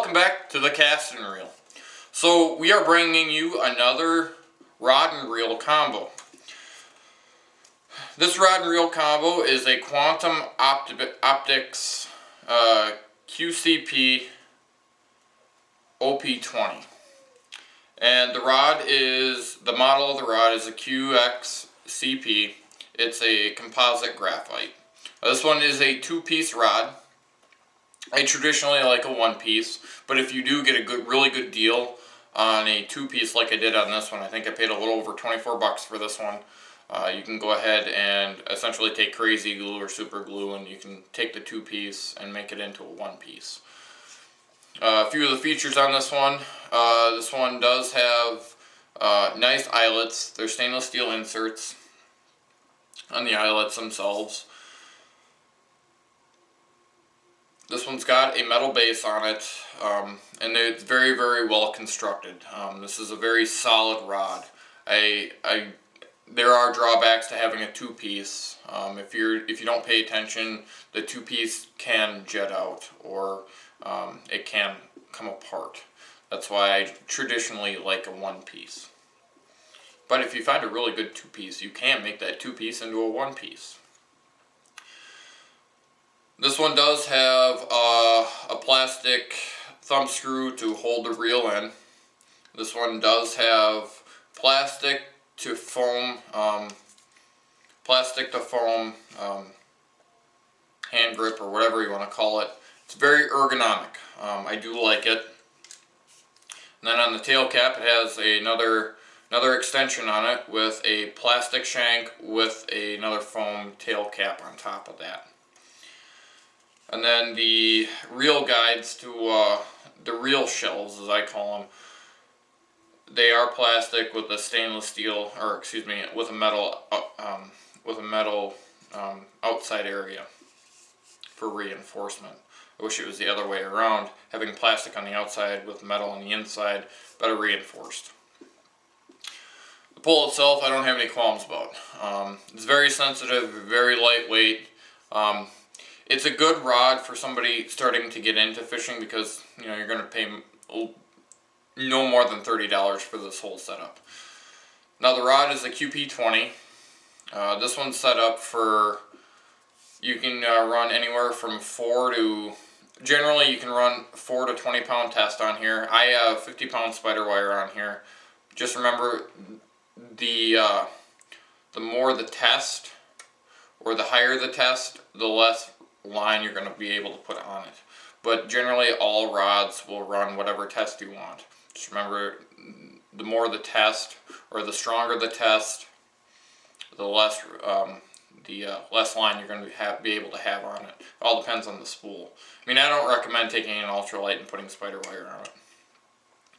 Welcome back to the casting reel. So we are bringing you another rod and reel combo. This rod and reel combo is a Quantum Optix QCP OP20. And the model of the rod is a QXCP. It's a composite graphite. This one is a two-piece rod. I traditionally like a one-piece, but if you do get a really good deal on a two-piece like I did on this one, I think I paid a little over 24 bucks for this one. You can go ahead and essentially take crazy glue or super glue, and you can take the two-piece and make it into a one-piece. A few of the features on this one does have nice eyelets. They're stainless steel inserts on the eyelets themselves. This one's got a metal base on it, and it's very, very well constructed. This is a very solid rod. There are drawbacks to having a two-piece. If you don't pay attention, the two-piece can jet out, or it can come apart. That's why I traditionally like a one-piece. But if you find a really good two-piece, you can make that two-piece into a one-piece. This one does have a plastic thumb screw to hold the reel in. This one does have plastic to foam hand grip, or whatever you want to call it. It's very ergonomic. I do like it. And then on the tail cap, it has another extension on it with a plastic shank with another foam tail cap on top of that. And then the reel guides to the reel shells, as I call them, they are plastic with a stainless steel, or excuse me, with a metal outside area for reinforcement. I wish it was the other way around, having plastic on the outside with metal on the inside, better reinforced. The pole itself, I don't have any qualms about. It's very sensitive, very lightweight. It's a good rod for somebody starting to get into fishing, because you're going to pay no more than $30 for this whole setup. Now the rod is a QP20. This one's set up for, you can run anywhere from generally you can run 4 to 20 pound test on here. I have 50 pound spider wire on here. Just remember, the more the test, or the higher the test, the less line you're going to be able to put on it. But generally all rods will run whatever test you want. Just remember, the more the test, or the stronger the test, the less line you're going to be able to have on it. It all depends on the spool. I mean, I don't recommend taking an ultralight and putting spider wire on it,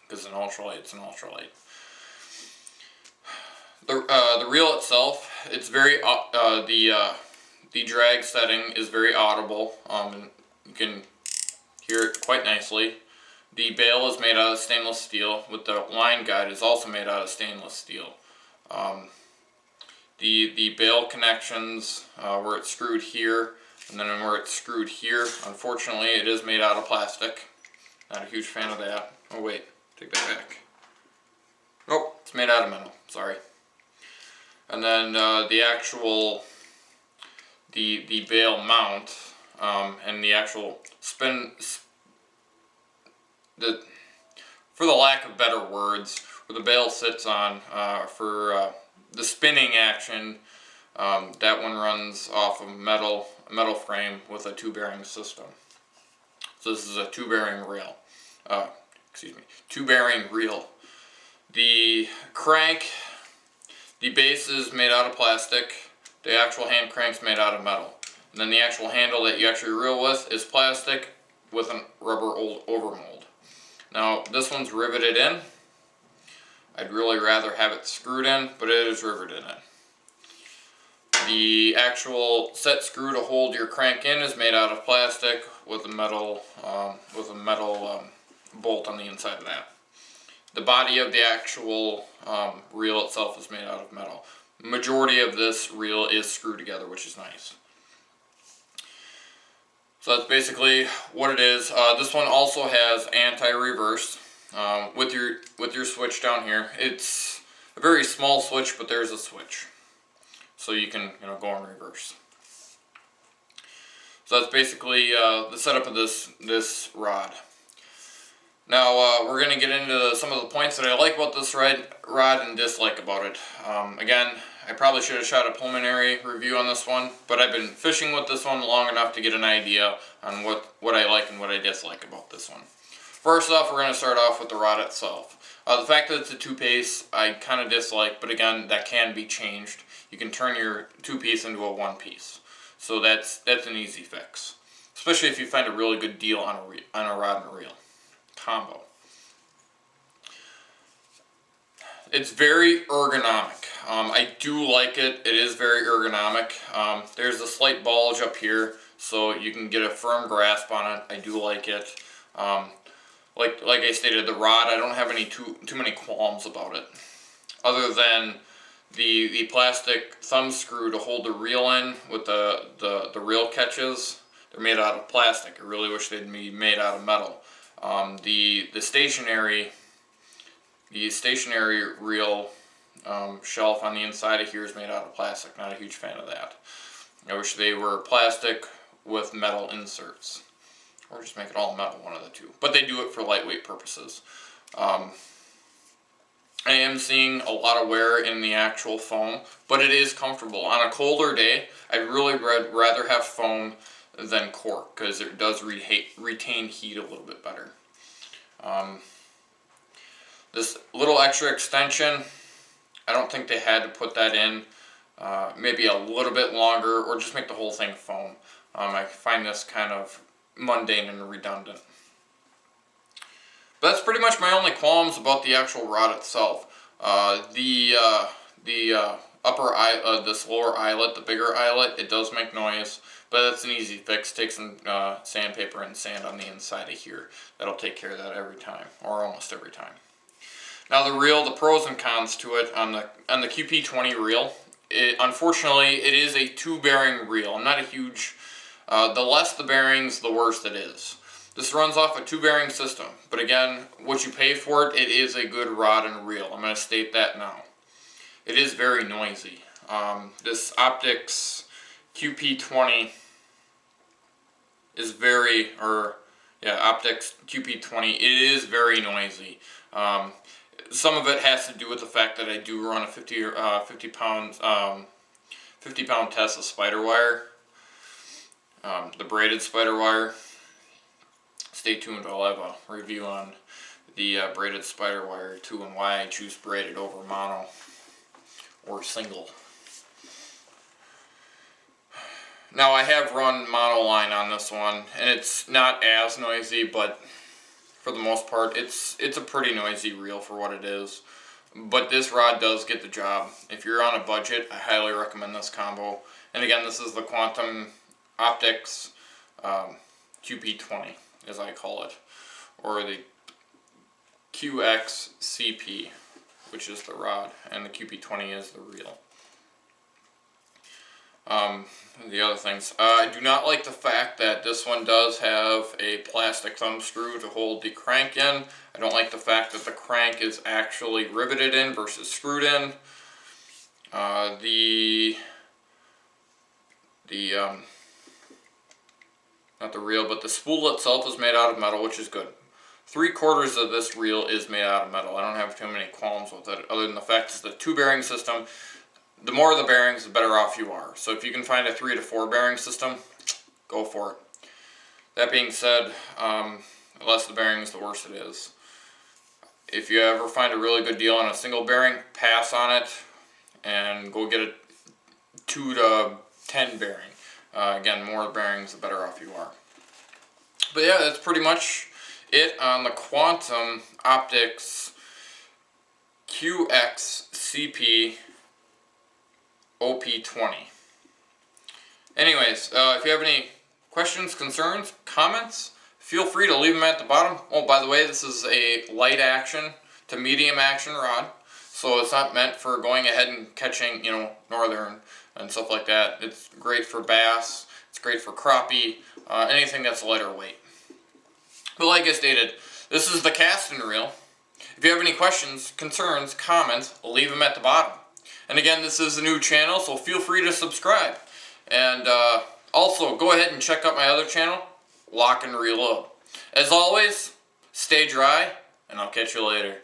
because an ultralight's an ultralight. The reel itself, it's very the drag setting is very audible. You can hear it quite nicely. The bail is made out of stainless steel, with the line guide is also made out of stainless steel. The bail connections, where it's screwed here, and then where it's screwed here, unfortunately it is made out of plastic. Not a huge fan of that. Oh wait, take that back. Oh, it's made out of metal, sorry. And then the bail mount, and the actual for the lack of better words, where the bail sits on for the spinning action, that one runs off of a metal frame with a two-bearing system. So this is a two-bearing reel. Two-bearing reel. The crank, the base is made out of plastic. The actual hand crank's made out of metal. And then the actual handle that you actually reel with is plastic with a rubber overmold. Now this one's riveted in. I'd really rather have it screwed in, but it is riveted in. The actual set screw to hold your crank in is made out of plastic with a metal bolt on the inside of that. The body of the actual reel itself is made out of metal. Majority of this reel is screwed together, which is nice. So that's basically what it is. This one also has anti-reverse with your switch down here. It's a very small switch, but there's a switch, so you can go in reverse. So that's basically the setup of this rod. Now we're going to get into some of the points that I like about this rod and dislike about it. Again, I probably should have shot a preliminary review on this one, but I've been fishing with this one long enough to get an idea on what I like and what I dislike about this one. First off, we're going to start off with the rod itself. The fact that it's a two-piece, I kind of dislike, but again, that can be changed. You can turn your two-piece into a one-piece. So that's an easy fix, especially if you find a really good deal on a rod and reel combo. It's very ergonomic. I do like it. It is very ergonomic. There's a slight bulge up here, so you can get a firm grasp on it. I do like it. Like I stated, the rod, I don't have too many qualms about it, other than the plastic thumb screw to hold the reel in with the reel catches. They're made out of plastic. I really wish they'd be made out of metal. The stationary reel shelf on the inside of here is made out of plastic. Not a huge fan of that. I wish they were plastic with metal inserts, or just make it all metal, one of the two. But they do it for lightweight purposes. I am seeing a lot of wear in the actual foam, but it is comfortable. On a colder day, I'd really rather have foam than cork, because it does retain heat a little bit better. This little extra extension, I don't think they had to put that in. Maybe a little bit longer, or just make the whole thing foam. I find this kind of mundane and redundant. But that's pretty much my only qualms about the actual rod itself. This lower eyelet, the bigger eyelet, it does make noise, but that's an easy fix. Take some sandpaper and sand on the inside of here. That'll take care of that every time, or almost every time. Now the reel, the pros and cons to it on the QP20 reel. Unfortunately, it is a 2-bearing reel. I'm not a huge. The less the bearings, the worse it is. This runs off a 2-bearing system, but again, what you pay for it, it is a good rod and reel. I'm going to state that now. It is very noisy. This Optix QP20 is Optix QP20, it is very noisy. Some of it has to do with the fact that I do run a 50 pound Tesla spider wire, the braided spider wire. Stay tuned, I'll have a review on the braided spider wire too, and why I choose braided over mono or single. Now I have run mono line on this one, and it's not as noisy, but for the most part it's a pretty noisy reel for what it is. But this rod does get the job. If you're on a budget, I highly recommend this combo. And again, this is the Quantum Optix QP20, as I call it, or the QXCP, which is the rod, and the QP20 is the reel. The other things, I do not like the fact that this one does have a plastic thumb screw to hold the crank in. I don't like the fact that the crank is actually riveted in versus screwed in. Not the reel, but the spool itself is made out of metal, which is good. 3/4 of this reel is made out of metal. I don't have too many qualms with it, other than the fact it's the 2-bearing system. The more the bearings, the better off you are. So if you can find a 3 to 4 bearing system, go for it. That being said, the less the bearings, the worse it is. If you ever find a really good deal on a single bearing, pass on it and go get a 2 to 10 bearing. Again, more bearings, the better off you are. But yeah, that's pretty much it on the Quantum Optix QXCP OP20. Anyways, if you have any questions, concerns, comments, feel free to leave them at the bottom. Oh, by the way, this is a light action to medium action rod, so it's not meant for going ahead and catching, northern and stuff like that. It's great for bass, It's great for crappie, anything that's lighter weight. But like I stated, this is the casting reel. If you have any questions, concerns, comments, leave them at the bottom. And again, this is a new channel, so feel free to subscribe. And also, go ahead and check out my other channel, Lock and Reload. As always, stay dry, and I'll catch you later.